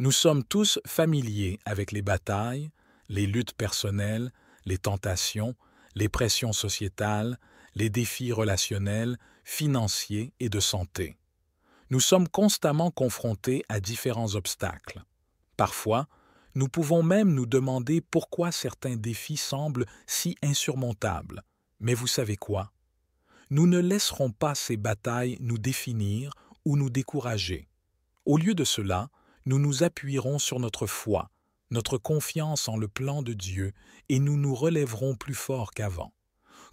Nous sommes tous familiers avec les batailles, les luttes personnelles, les tentations, les pressions sociétales, les défis relationnels, financiers et de santé. Nous sommes constamment confrontés à différents obstacles. Parfois, nous pouvons même nous demander pourquoi certains défis semblent si insurmontables. Mais vous savez quoi? Nous ne laisserons pas ces batailles nous définir ou nous décourager. Au lieu de cela, nous nous appuierons sur notre foi, notre confiance en le plan de Dieu, et nous nous relèverons plus fort qu'avant.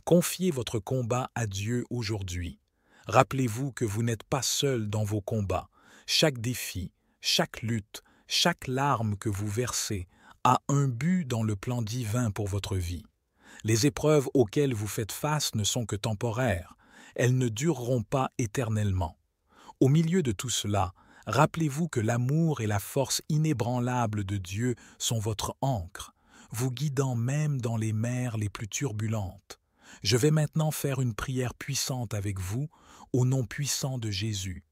Confiez votre combat à Dieu aujourd'hui. Rappelez-vous que vous n'êtes pas seul dans vos combats. Chaque défi, chaque lutte, chaque larme que vous versez a un but dans le plan divin pour votre vie. Les épreuves auxquelles vous faites face ne sont que temporaires. Elles ne dureront pas éternellement. Au milieu de tout cela, rappelez-vous que l'amour et la force inébranlable de Dieu sont votre ancre, vous guidant même dans les mers les plus turbulentes. Je vais maintenant faire une prière puissante avec vous, au nom puissant de Jésus.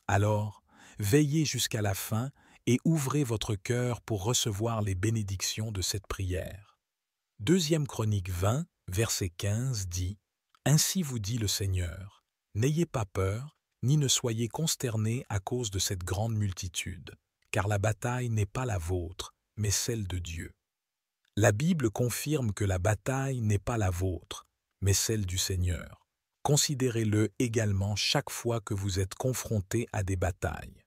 Alors, veillez jusqu'à la fin et ouvrez votre cœur pour recevoir les bénédictions de cette prière. 2 Chroniques 20, verset 15 dit « Ainsi vous dit le Seigneur, n'ayez pas peur, ni ne soyez consternés à cause de cette grande multitude, car la bataille n'est pas la vôtre, mais celle de Dieu. » La Bible confirme que la bataille n'est pas la vôtre, mais celle du Seigneur. Considérez-le également chaque fois que vous êtes confrontés à des batailles.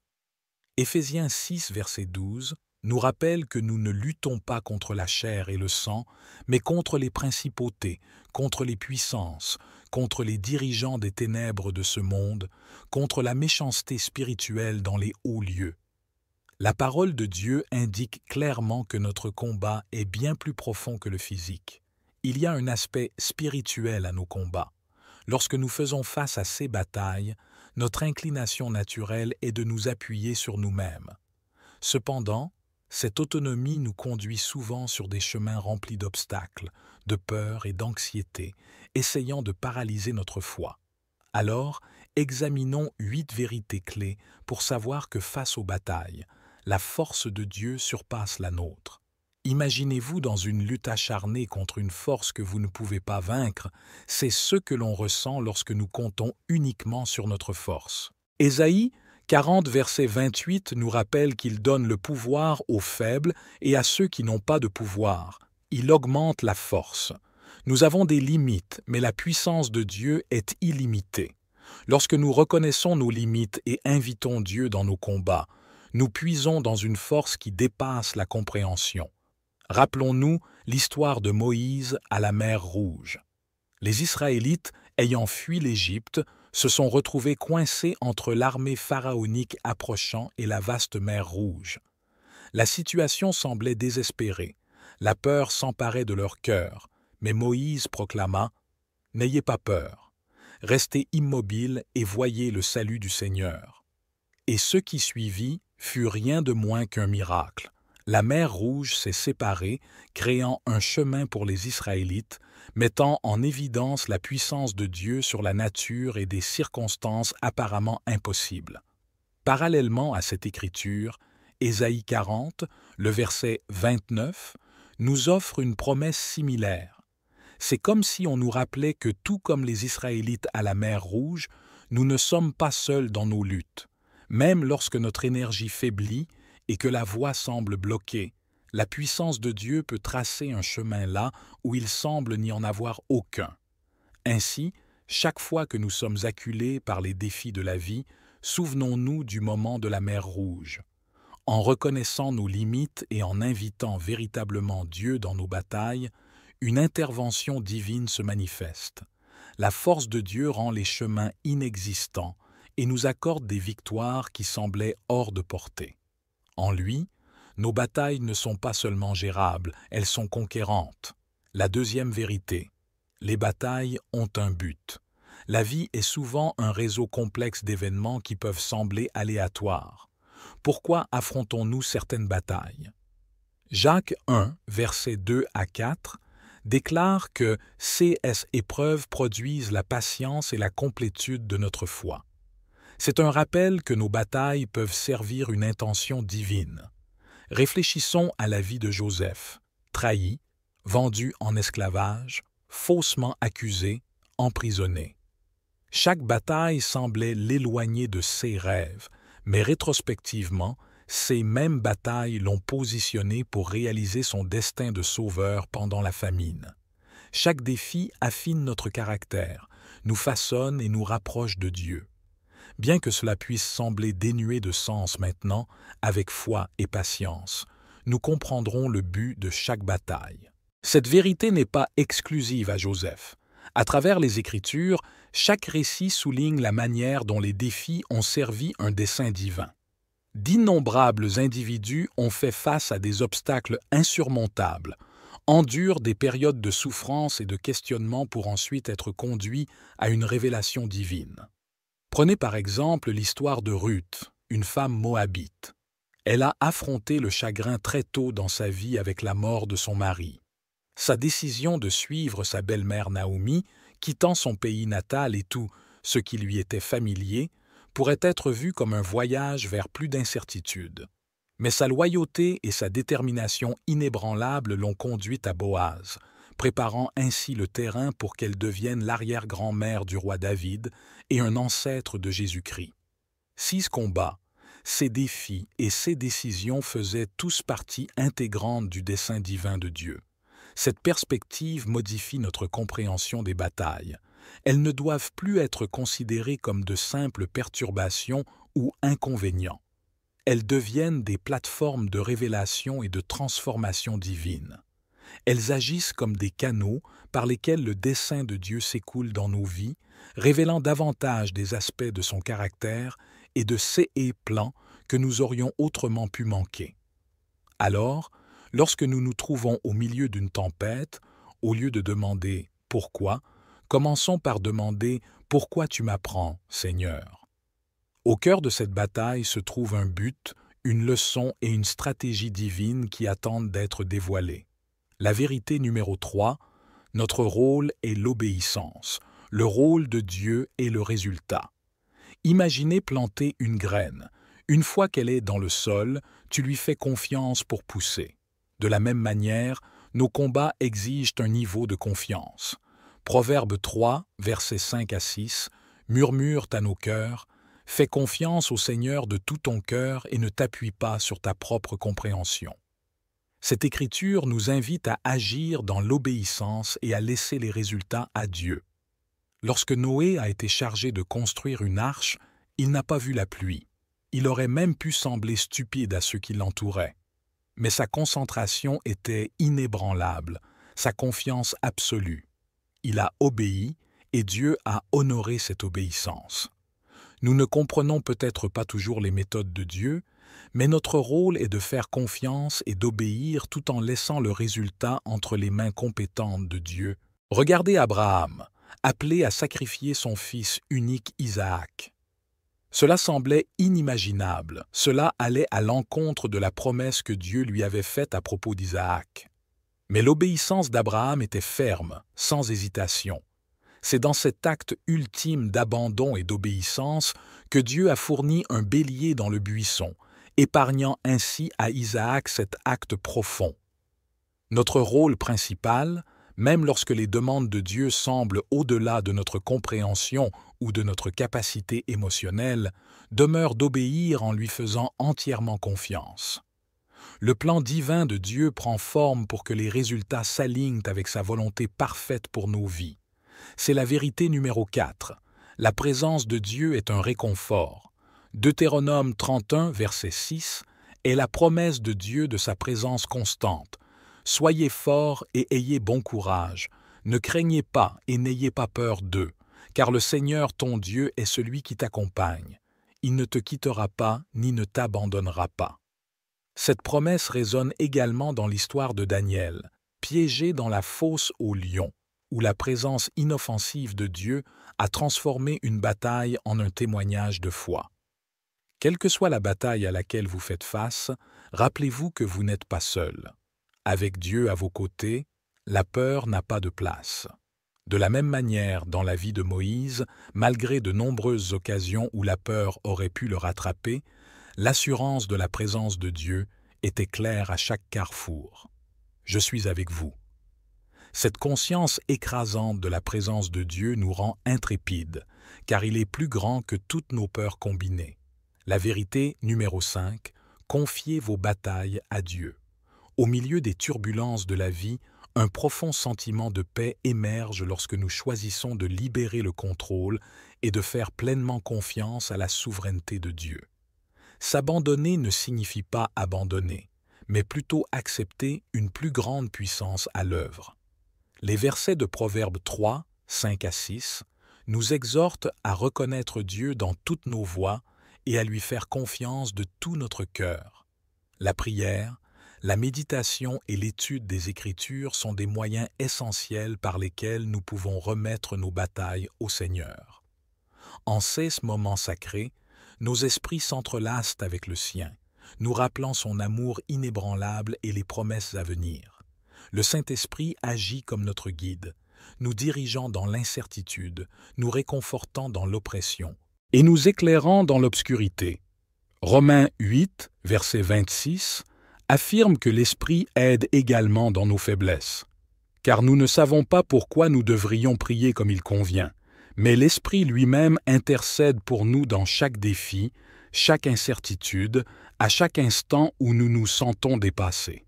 Éphésiens 6, verset 12, nous rappelle que nous ne luttons pas contre la chair et le sang, mais contre les principautés, contre les puissances, contre les dirigeants des ténèbres de ce monde, contre la méchanceté spirituelle dans les hauts lieux. La parole de Dieu indique clairement que notre combat est bien plus profond que le physique. Il y a un aspect spirituel à nos combats. Lorsque nous faisons face à ces batailles, notre inclination naturelle est de nous appuyer sur nous-mêmes. Cependant, cette autonomie nous conduit souvent sur des chemins remplis d'obstacles, de peur et d'anxiété, essayant de paralyser notre foi. Alors, examinons 8 vérités clés pour savoir que face aux batailles, la force de Dieu surpasse la nôtre. Imaginez-vous dans une lutte acharnée contre une force que vous ne pouvez pas vaincre, c'est ce que l'on ressent lorsque nous comptons uniquement sur notre force. Ésaïe 40, verset 28 nous rappelle qu'il donne le pouvoir aux faibles et à ceux qui n'ont pas de pouvoir. Il augmente la force. Nous avons des limites, mais la puissance de Dieu est illimitée. Lorsque nous reconnaissons nos limites et invitons Dieu dans nos combats, nous puisons dans une force qui dépasse la compréhension. Rappelons-nous l'histoire de Moïse à la mer Rouge. Les Israélites, ayant fui l'Égypte, se sont retrouvés coincés entre l'armée pharaonique approchant et la vaste mer Rouge. La situation semblait désespérée. La peur s'emparait de leur cœur, mais Moïse proclama « N'ayez pas peur, restez immobiles et voyez le salut du Seigneur. » Et ce qui suivit fut rien de moins qu'un miracle. La mer Rouge s'est séparée, créant un chemin pour les Israélites, mettant en évidence la puissance de Dieu sur la nature et des circonstances apparemment impossibles. Parallèlement à cette écriture, Ésaïe 40, le verset 29, nous offre une promesse similaire. C'est comme si on nous rappelait que tout comme les Israélites à la mer Rouge, nous ne sommes pas seuls dans nos luttes. Même lorsque notre énergie faiblit et que la voie semble bloquée, la puissance de Dieu peut tracer un chemin là où il semble n'y en avoir aucun. Ainsi, chaque fois que nous sommes acculés par les défis de la vie, souvenons-nous du moment de la mer Rouge. En reconnaissant nos limites et en invitant véritablement Dieu dans nos batailles, une intervention divine se manifeste. La force de Dieu rend les chemins inexistants et nous accorde des victoires qui semblaient hors de portée. En lui, nos batailles ne sont pas seulement gérables, elles sont conquérantes. La deuxième vérité, les batailles ont un but. La vie est souvent un réseau complexe d'événements qui peuvent sembler aléatoires. Pourquoi affrontons-nous certaines batailles? Jacques 1, versets 2 à 4, déclare que ces épreuves produisent la patience et la complétude de notre foi. C'est un rappel que nos batailles peuvent servir une intention divine. Réfléchissons à la vie de Joseph, trahi, vendu en esclavage, faussement accusé, emprisonné. Chaque bataille semblait l'éloigner de ses rêves, mais rétrospectivement, ces mêmes batailles l'ont positionné pour réaliser son destin de sauveur pendant la famine. Chaque défi affine notre caractère, nous façonne et nous rapproche de Dieu. Bien que cela puisse sembler dénué de sens maintenant, avec foi et patience, nous comprendrons le but de chaque bataille. Cette vérité n'est pas exclusive à Joseph. À travers les Écritures, chaque récit souligne la manière dont les défis ont servi un dessein divin. D'innombrables individus ont fait face à des obstacles insurmontables, endurent des périodes de souffrance et de questionnement pour ensuite être conduits à une révélation divine. Prenez par exemple l'histoire de Ruth, une femme moabite. Elle a affronté le chagrin très tôt dans sa vie avec la mort de son mari. Sa décision de suivre sa belle-mère Naomi, quittant son pays natal et tout ce qui lui était familier, pourrait être vue comme un voyage vers plus d'incertitude. Mais sa loyauté et sa détermination inébranlable l'ont conduite à Boaz, préparant ainsi le terrain pour qu'elle devienne l'arrière-grand-mère du roi David et un ancêtre de Jésus-Christ. 6 combats, ces défis et ces décisions faisaient tous partie intégrante du dessein divin de Dieu. Cette perspective modifie notre compréhension des batailles. Elles ne doivent plus être considérées comme de simples perturbations ou inconvénients. Elles deviennent des plateformes de révélation et de transformation divine. Elles agissent comme des canaux par lesquels le dessein de Dieu s'écoule dans nos vies, révélant davantage des aspects de son caractère et de ses plans que nous aurions autrement pu manquer. Alors, lorsque nous nous trouvons au milieu d'une tempête, au lieu de demander « Pourquoi ?», commençons par demander « Pourquoi tu m'apprends, Seigneur ?» Au cœur de cette bataille se trouve un but, une leçon et une stratégie divine qui attendent d'être dévoilées. La vérité numéro 3, notre rôle est l'obéissance. Le rôle de Dieu est le résultat. Imaginez planter une graine. Une fois qu'elle est dans le sol, tu lui fais confiance pour pousser. De la même manière, nos combats exigent un niveau de confiance. Proverbe 3, versets 5 à 6, murmure à nos cœurs, « Fais confiance au Seigneur de tout ton cœur et ne t'appuie pas sur ta propre compréhension. » Cette écriture nous invite à agir dans l'obéissance et à laisser les résultats à Dieu. Lorsque Noé a été chargé de construire une arche, il n'a pas vu la pluie. Il aurait même pu sembler stupide à ceux qui l'entouraient. Mais sa concentration était inébranlable, sa confiance absolue. Il a obéi et Dieu a honoré cette obéissance. Nous ne comprenons peut-être pas toujours les méthodes de Dieu, mais notre rôle est de faire confiance et d'obéir tout en laissant le résultat entre les mains compétentes de Dieu. Regardez Abraham, appelé à sacrifier son fils unique Isaac. Cela semblait inimaginable, cela allait à l'encontre de la promesse que Dieu lui avait faite à propos d'Isaac. Mais l'obéissance d'Abraham était ferme, sans hésitation. C'est dans cet acte ultime d'abandon et d'obéissance que Dieu a fourni un bélier dans le buisson, épargnant ainsi à Isaac cet acte profond. Notre rôle principal, même lorsque les demandes de Dieu semblent au-delà de notre compréhension ou de notre capacité émotionnelle, demeure d'obéir en lui faisant entièrement confiance. Le plan divin de Dieu prend forme pour que les résultats s'alignent avec sa volonté parfaite pour nos vies. C'est la vérité numéro 4. La présence de Dieu est un réconfort. Deutéronome 31, verset 6, est la promesse de Dieu de sa présence constante. Soyez forts et ayez bon courage. Ne craignez pas et n'ayez pas peur d'eux, car le Seigneur ton Dieu est celui qui t'accompagne. Il ne te quittera pas ni ne t'abandonnera pas. Cette promesse résonne également dans l'histoire de Daniel, piégé dans la fosse aux lions, où la présence inoffensive de Dieu a transformé une bataille en un témoignage de foi. Quelle que soit la bataille à laquelle vous faites face, rappelez-vous que vous n'êtes pas seul. Avec Dieu à vos côtés, la peur n'a pas de place. De la même manière, dans la vie de Moïse, malgré de nombreuses occasions où la peur aurait pu le rattraper, l'assurance de la présence de Dieu était clair à chaque carrefour. Je suis avec vous. Cette conscience écrasante de la présence de Dieu nous rend intrépides, car il est plus grand que toutes nos peurs combinées. La vérité numéro 5, confiez vos batailles à Dieu. Au milieu des turbulences de la vie, un profond sentiment de paix émerge lorsque nous choisissons de libérer le contrôle et de faire pleinement confiance à la souveraineté de Dieu. S'abandonner ne signifie pas abandonner, mais plutôt accepter une plus grande puissance à l'œuvre. Les versets de Proverbes 3, 5 à 6 nous exhortent à reconnaître Dieu dans toutes nos voies et à lui faire confiance de tout notre cœur. La prière, la méditation et l'étude des Écritures sont des moyens essentiels par lesquels nous pouvons remettre nos batailles au Seigneur. En ces moments sacrés, nos esprits s'entrelacent avec le sien, nous rappelant son amour inébranlable et les promesses à venir. Le Saint-Esprit agit comme notre guide, nous dirigeant dans l'incertitude, nous réconfortant dans l'oppression et nous éclairant dans l'obscurité. Romains 8, verset 26, affirme que l'Esprit aide également dans nos faiblesses. Car nous ne savons pas pourquoi nous devrions prier comme il convient, mais l'Esprit lui-même intercède pour nous dans chaque défi, chaque incertitude, à chaque instant où nous nous sentons dépassés.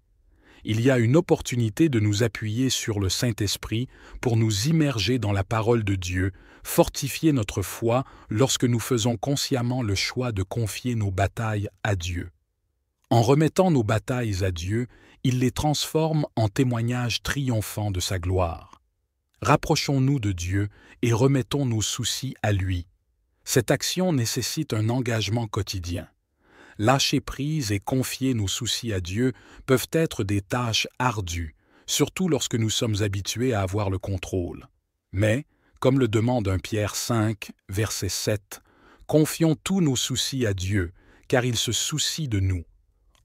Il y a une opportunité de nous appuyer sur le Saint-Esprit pour nous immerger dans la parole de Dieu, fortifier notre foi lorsque nous faisons consciemment le choix de confier nos batailles à Dieu. En remettant nos batailles à Dieu, il les transforme en témoignages triomphants de sa gloire. Rapprochons-nous de Dieu et remettons nos soucis à lui. Cette action nécessite un engagement quotidien. Lâcher prise et confier nos soucis à Dieu peuvent être des tâches ardues, surtout lorsque nous sommes habitués à avoir le contrôle. Mais, comme le demande 1 Pierre 5, verset 7, confions tous nos soucis à Dieu, car il se soucie de nous.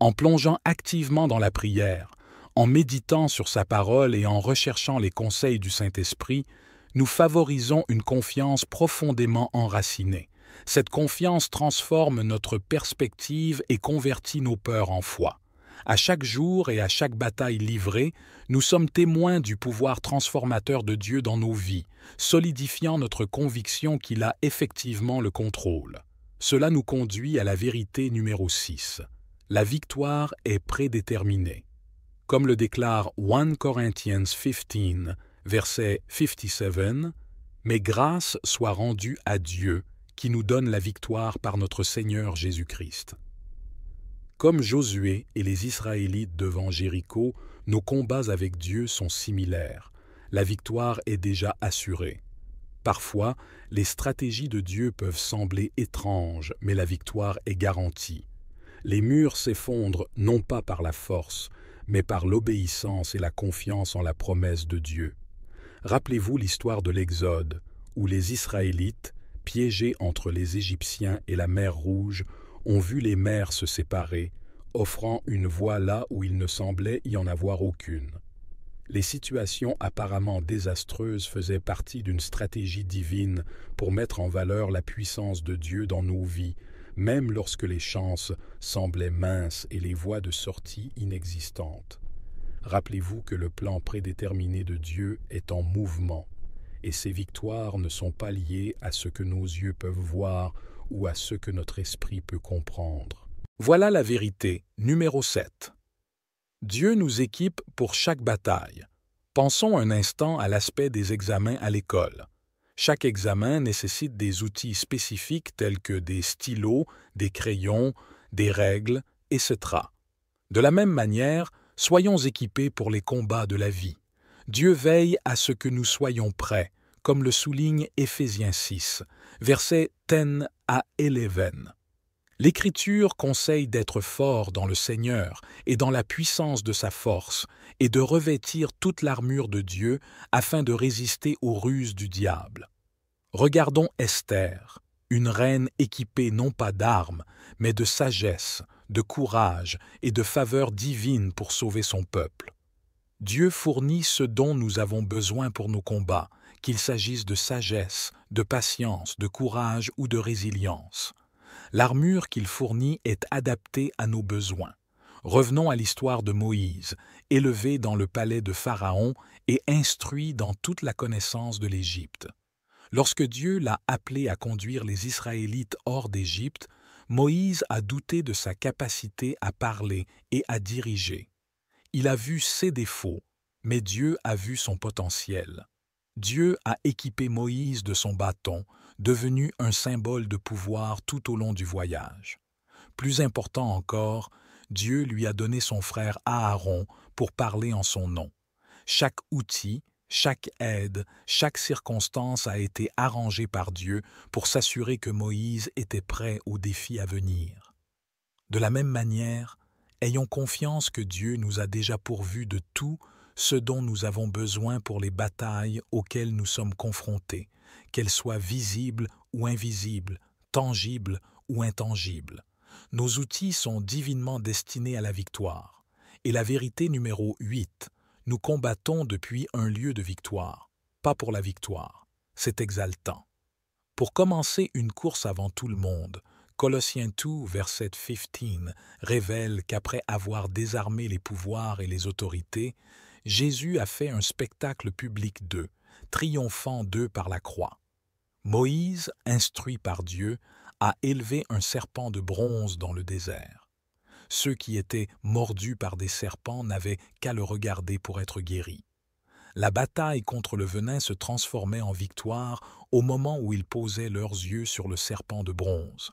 En plongeant activement dans la prière, en méditant sur sa parole et en recherchant les conseils du Saint-Esprit, nous favorisons une confiance profondément enracinée. Cette confiance transforme notre perspective et convertit nos peurs en foi. À chaque jour et à chaque bataille livrée, nous sommes témoins du pouvoir transformateur de Dieu dans nos vies, solidifiant notre conviction qu'il a effectivement le contrôle. Cela nous conduit à la vérité numéro 6. La victoire est prédéterminée. Comme le déclare 1 Corinthians 15, verset 57, « Mais grâce soit rendue à Dieu, qui nous donne la victoire par notre Seigneur Jésus-Christ. » Comme Josué et les Israélites devant Jéricho, nos combats avec Dieu sont similaires. La victoire est déjà assurée. Parfois, les stratégies de Dieu peuvent sembler étranges, mais la victoire est garantie. Les murs s'effondrent non pas par la force, mais par l'obéissance et la confiance en la promesse de Dieu. Rappelez-vous l'histoire de l'Exode, où les Israélites, piégés entre les Égyptiens et la mer Rouge, ont vu les mers se séparer, offrant une voie là où il ne semblait y en avoir aucune. Les situations apparemment désastreuses faisaient partie d'une stratégie divine pour mettre en valeur la puissance de Dieu dans nos vies, même lorsque les chances semblaient minces et les voies de sortie inexistantes. Rappelez-vous que le plan prédéterminé de Dieu est en mouvement, et ses victoires ne sont pas liées à ce que nos yeux peuvent voir ou à ce que notre esprit peut comprendre. Voilà la vérité, numéro 7. Dieu nous équipe pour chaque bataille. Pensons un instant à l'aspect des examens à l'école. Chaque examen nécessite des outils spécifiques tels que des stylos, des crayons, des règles, etc. De la même manière, soyons équipés pour les combats de la vie. Dieu veille à ce que nous soyons prêts, comme le souligne Éphésiens 6, versets 10 à 11. L'Écriture conseille d'être fort dans le Seigneur et dans la puissance de sa force, et de revêtir toute l'armure de Dieu afin de résister aux ruses du diable. Regardons Esther, une reine équipée non pas d'armes, mais de sagesse, de courage et de faveur divine pour sauver son peuple. Dieu fournit ce dont nous avons besoin pour nos combats, qu'il s'agisse de sagesse, de patience, de courage ou de résilience. L'armure qu'il fournit est adaptée à nos besoins. Revenons à l'histoire de Moïse, élevé dans le palais de Pharaon et instruit dans toute la connaissance de l'Égypte. Lorsque Dieu l'a appelé à conduire les Israélites hors d'Égypte, Moïse a douté de sa capacité à parler et à diriger. Il a vu ses défauts, mais Dieu a vu son potentiel. Dieu a équipé Moïse de son bâton, devenu un symbole de pouvoir tout au long du voyage. Plus important encore, Dieu lui a donné son frère Aaron pour parler en son nom. Chaque outil, chaque aide, chaque circonstance a été arrangée par Dieu pour s'assurer que Moïse était prêt aux défis à venir. De la même manière, ayons confiance que Dieu nous a déjà pourvus de tout ce dont nous avons besoin pour les batailles auxquelles nous sommes confrontés, qu'elles soient visibles ou invisibles, tangibles ou intangibles. Nos outils sont divinement destinés à la victoire. Et la vérité numéro 8, nous combattons depuis un lieu de victoire, pas pour la victoire. C'est exaltant. Pour commencer une course avant tout le monde, Colossiens 2, verset 15, révèle qu'après avoir désarmé les pouvoirs et les autorités, Jésus a fait un spectacle public d'eux, triomphant d'eux par la croix. Moïse, instruit par Dieu, a élevé un serpent de bronze dans le désert. Ceux qui étaient mordus par des serpents n'avaient qu'à le regarder pour être guéris. La bataille contre le venin se transformait en victoire au moment où ils posaient leurs yeux sur le serpent de bronze.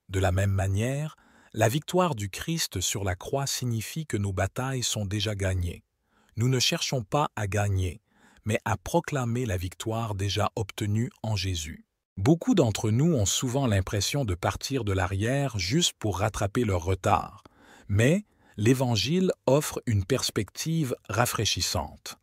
De la même manière, la victoire du Christ sur la croix signifie que nos batailles sont déjà gagnées. Nous ne cherchons pas à gagner, mais à proclamer la victoire déjà obtenue en Jésus. Beaucoup d'entre nous ont souvent l'impression de partir de l'arrière juste pour rattraper leur retard, mais l'Évangile offre une perspective rafraîchissante.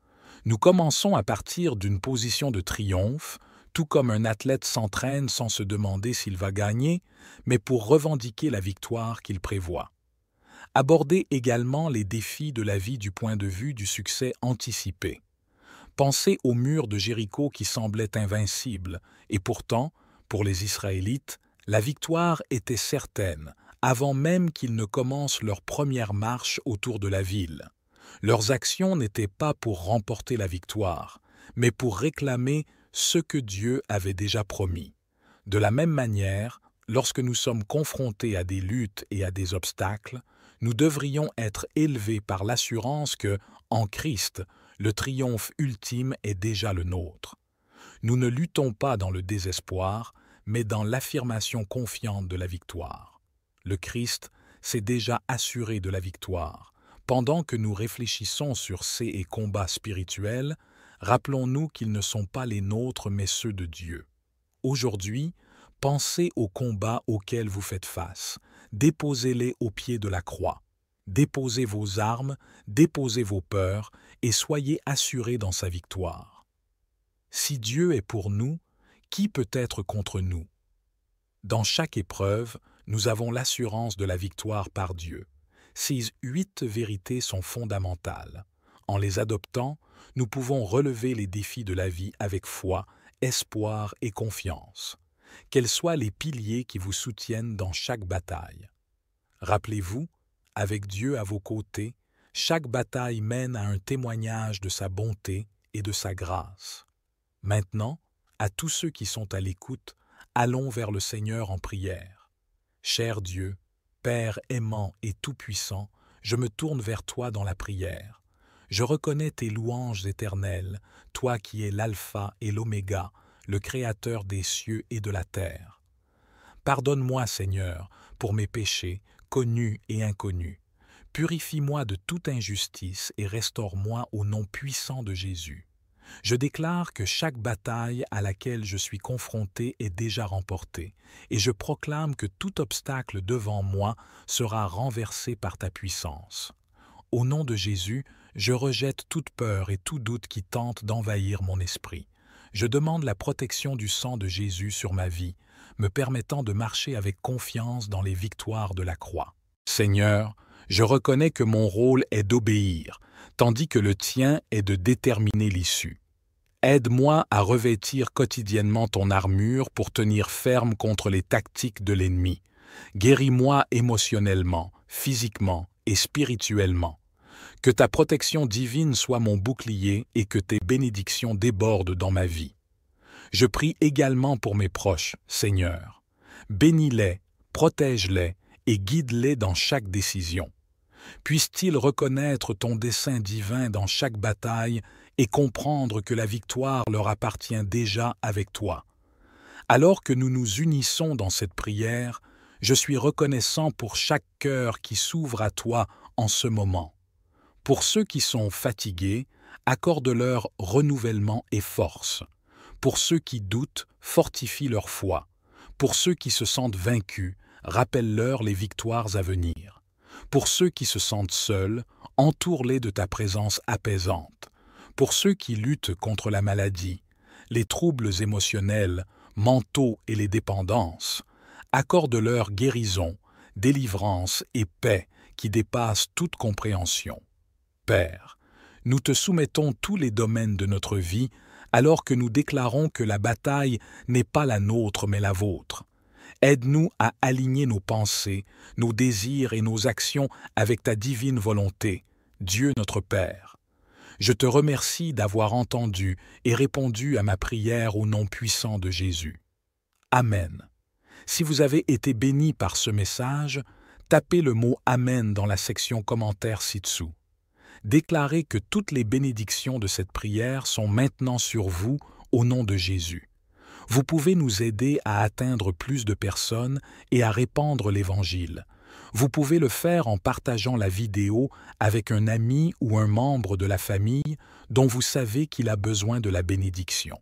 Nous commençons à partir d'une position de triomphe, tout comme un athlète s'entraîne sans se demander s'il va gagner, mais pour revendiquer la victoire qu'il prévoit. Abordez également les défis de la vie du point de vue du succès anticipé. Pensez aux murs de Jéricho qui semblaient invincibles, et pourtant, pour les Israélites, la victoire était certaine, avant même qu'ils ne commencent leur première marche autour de la ville. Leurs actions n'étaient pas pour remporter la victoire, mais pour réclamer ce que Dieu avait déjà promis. De la même manière, lorsque nous sommes confrontés à des luttes et à des obstacles, nous devrions être élevés par l'assurance que, en Christ, le triomphe ultime est déjà le nôtre. Nous ne luttons pas dans le désespoir, mais dans l'affirmation confiante de la victoire. Le Christ s'est déjà assuré de la victoire. Pendant que nous réfléchissons sur ces combats spirituels, rappelons-nous qu'ils ne sont pas les nôtres mais ceux de Dieu. Aujourd'hui, pensez aux combats auxquels vous faites face. Déposez-les au pied de la croix. Déposez vos armes, déposez vos peurs et soyez assurés dans sa victoire. Si Dieu est pour nous, qui peut être contre nous? Dans chaque épreuve, nous avons l'assurance de la victoire par Dieu. Ces 8 vérités sont fondamentales. En les adoptant, nous pouvons relever les défis de la vie avec foi, espoir et confiance. Quels soient les piliers qui vous soutiennent dans chaque bataille. Rappelez-vous, avec Dieu à vos côtés, chaque bataille mène à un témoignage de sa bonté et de sa grâce. Maintenant, à tous ceux qui sont à l'écoute, allons vers le Seigneur en prière. Cher Dieu, Père aimant et tout-puissant, je me tourne vers toi dans la prière. Je reconnais tes louanges éternelles, toi qui es l'alpha et l'oméga, le Créateur des cieux et de la terre. Pardonne-moi, Seigneur, pour mes péchés, connus et inconnus. Purifie-moi de toute injustice et restaure-moi au nom puissant de Jésus. Je déclare que chaque bataille à laquelle je suis confronté est déjà remportée, et je proclame que tout obstacle devant moi sera renversé par ta puissance. Au nom de Jésus, je rejette toute peur et tout doute qui tente d'envahir mon esprit. Je demande la protection du sang de Jésus sur ma vie, me permettant de marcher avec confiance dans les victoires de la croix. Seigneur, je reconnais que mon rôle est d'obéir, tandis que le tien est de déterminer l'issue. Aide-moi à revêtir quotidiennement ton armure pour tenir ferme contre les tactiques de l'ennemi. Guéris-moi émotionnellement, physiquement et spirituellement. Que ta protection divine soit mon bouclier et que tes bénédictions débordent dans ma vie. Je prie également pour mes proches, Seigneur. Bénis-les, protège-les et guide-les dans chaque décision. Puissent-ils reconnaître ton dessein divin dans chaque bataille et comprendre que la victoire leur appartient déjà avec toi. Alors que nous nous unissons dans cette prière, je suis reconnaissant pour chaque cœur qui s'ouvre à toi en ce moment. Pour ceux qui sont fatigués, accorde-leur renouvellement et force. Pour ceux qui doutent, fortifie leur foi. Pour ceux qui se sentent vaincus, rappelle-leur les victoires à venir. Pour ceux qui se sentent seuls, entoure-les de ta présence apaisante. Pour ceux qui luttent contre la maladie, les troubles émotionnels, mentaux et les dépendances, accorde-leur guérison, délivrance et paix qui dépassent toute compréhension. Père, nous te soumettons tous les domaines de notre vie alors que nous déclarons que la bataille n'est pas la nôtre mais la vôtre. Aide-nous à aligner nos pensées, nos désirs et nos actions avec ta divine volonté, Dieu notre Père. Je te remercie d'avoir entendu et répondu à ma prière au nom puissant de Jésus. Amen. Si vous avez été béni par ce message, tapez le mot « Amen » dans la section commentaires ci-dessous. Déclarez que toutes les bénédictions de cette prière sont maintenant sur vous au nom de Jésus. Vous pouvez nous aider à atteindre plus de personnes et à répandre l'Évangile. Vous pouvez le faire en partageant la vidéo avec un ami ou un membre de la famille dont vous savez qu'il a besoin de la bénédiction.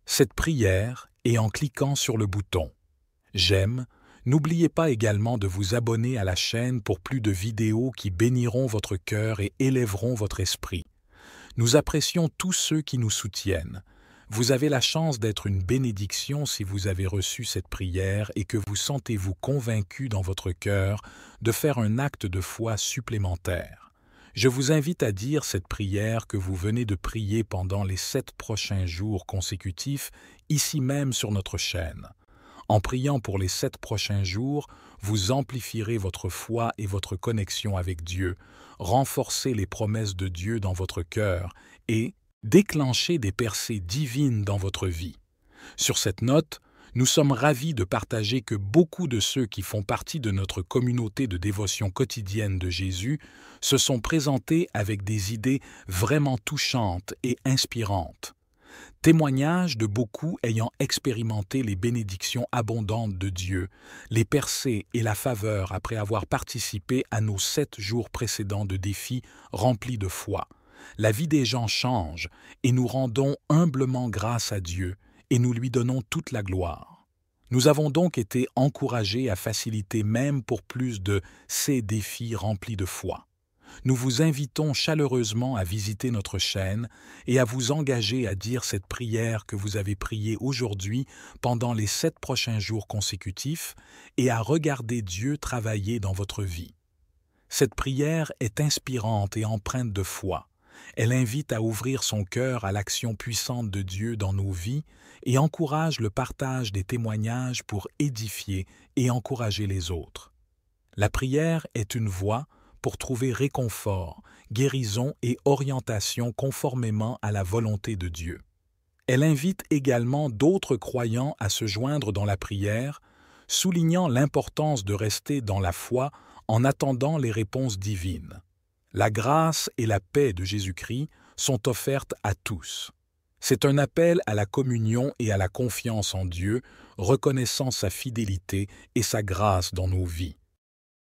Cette prière est en cliquant sur le bouton « J'aime ». N'oubliez pas également de vous abonner à la chaîne pour plus de vidéos qui béniront votre cœur et élèveront votre esprit. Nous apprécions tous ceux qui nous soutiennent. Vous avez la chance d'être une bénédiction si vous avez reçu cette prière et que vous sentez-vous convaincu dans votre cœur de faire un acte de foi supplémentaire. Je vous invite à dire cette prière que vous venez de prier pendant les 7 prochains jours consécutifs, ici même sur notre chaîne. En priant pour les 7 prochains jours, vous amplifierez votre foi et votre connexion avec Dieu, renforcez les promesses de Dieu dans votre cœur et déclenchez des percées divines dans votre vie. Sur cette note, nous sommes ravis de partager que beaucoup de ceux qui font partie de notre communauté de dévotion quotidienne de Jésus se sont présentés avec des idées vraiment touchantes et inspirantes. Témoignage de beaucoup ayant expérimenté les bénédictions abondantes de Dieu, les percées et la faveur après avoir participé à nos 7 jours précédents de défis remplis de foi. La vie des gens change et nous rendons humblement grâce à Dieu et nous lui donnons toute la gloire. Nous avons donc été encouragés à faciliter même pour plus de ces défis remplis de foi. Nous vous invitons chaleureusement à visiter notre chaîne et à vous engager à dire cette prière que vous avez priée aujourd'hui pendant les 7 prochains jours consécutifs et à regarder Dieu travailler dans votre vie. Cette prière est inspirante et empreinte de foi. Elle invite à ouvrir son cœur à l'action puissante de Dieu dans nos vies et encourage le partage des témoignages pour édifier et encourager les autres. La prière est une voie pour trouver réconfort, guérison et orientation conformément à la volonté de Dieu. Elle invite également d'autres croyants à se joindre dans la prière, soulignant l'importance de rester dans la foi en attendant les réponses divines. La grâce et la paix de Jésus-Christ sont offertes à tous. C'est un appel à la communion et à la confiance en Dieu, reconnaissant sa fidélité et sa grâce dans nos vies.